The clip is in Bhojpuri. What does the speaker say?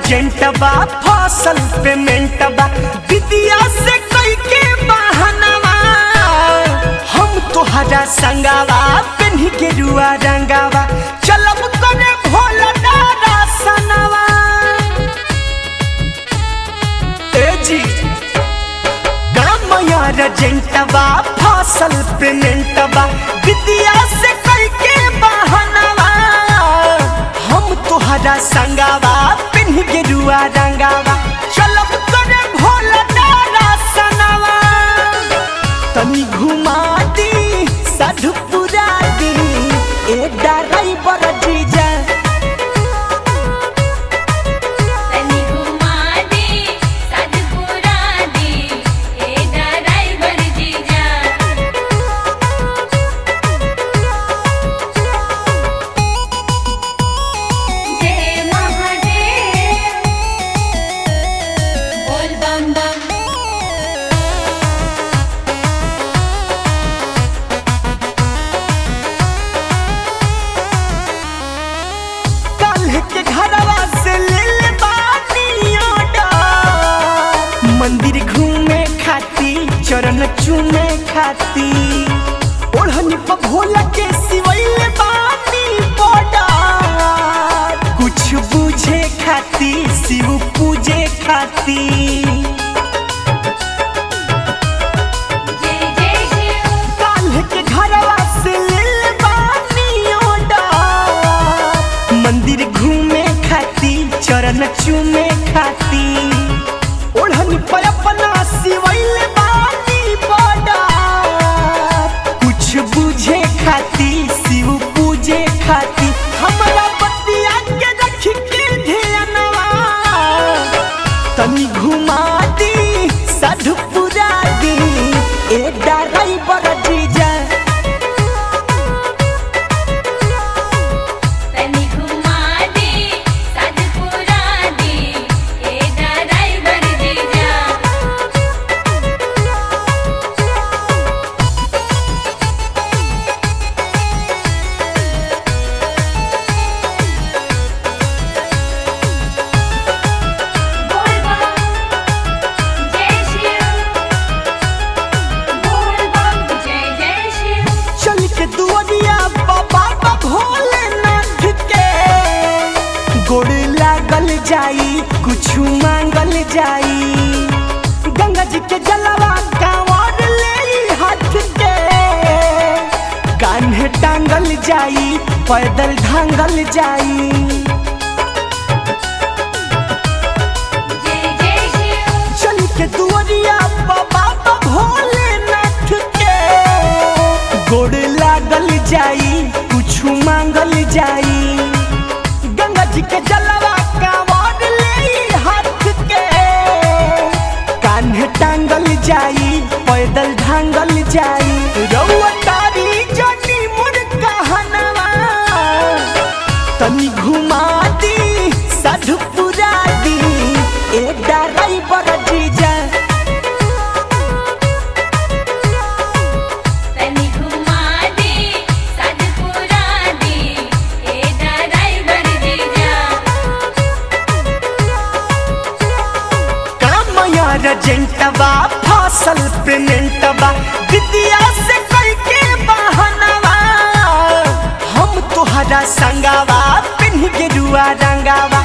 अर्जेंटबा फसल पेमेंटबा विदिया से कई के बहानवा हम तोहरा संगावा पेन्ही के रुआ रंगावा चलब करे भोला दादा सनवा ए जी गाम अर्जेंटबा फसल पेमेंटबा विदिया से कई के बहानवा हम तोहरा संगावा पेन्ही के रुआ रंगावा चलब करे भोला दादा सनवा तनी घुमा दी साधुपुरा दी ए ड्राइवर जीजा तनी घुमा दी साधुपुरा दी ए ड्राइवर जीजा जय महादेव बोल बम बम काल्ह के घरवा से ले ले बानी ऑर्डर मंदिर घूमे खाती चरण चूमे खाती ओढ़नी पर भोला के सिवैले बानी बॉर्डर कुछ बुझे खाती शिव पूजे खाती जय जय शिव काल्ह के घरवा से ले ले बानी ऑर्डर मंदिर घूमे खाती चरण चूमे खाती ओढ़नी पर अपना सिवैले बानी बॉर्डर कुछ बुझे खाती शिव पूजे खाती हमरा बतिया के रख के ध्यानवा तनी घुमा दी साधुपुरा दी ए ड्राइवर जीजा तनी घुमा दी साधुपुरा दी ए ड्राइवर जीजा बोल बम जय शिव बोल बम जय जय शिव चल के दुआरिया बाबा बा भोलेनाथ के गोड़ लागल जाई कुछ मांगल जाई गंगा जी के जलवा कांवर ले हाथ के कान्हे टांगल जाई पैदल ढांगल जाई जय जय शिव चल के दुआरिया बाबा बा भोलेनाथ के गोड़ लागल जाई कुछ मांगल जाई गंगा जी के जलवा कांवर ले हाथ के कान्हे टांगल जाई पैदल ढांगल जाई रउआ तारी जनी मुर कहनवा तनी घुमा दी साधुपुरा दी ए ड्राइवर जीजा तनी घुमा दी साधुपुरा दी ए ड्राइवर जीजा काम अर्जेंटबा फसल पेमेंटबा विदिया से कई के बहानवा हम तोहरा संगावा पेन्ही के रुआ रंगावा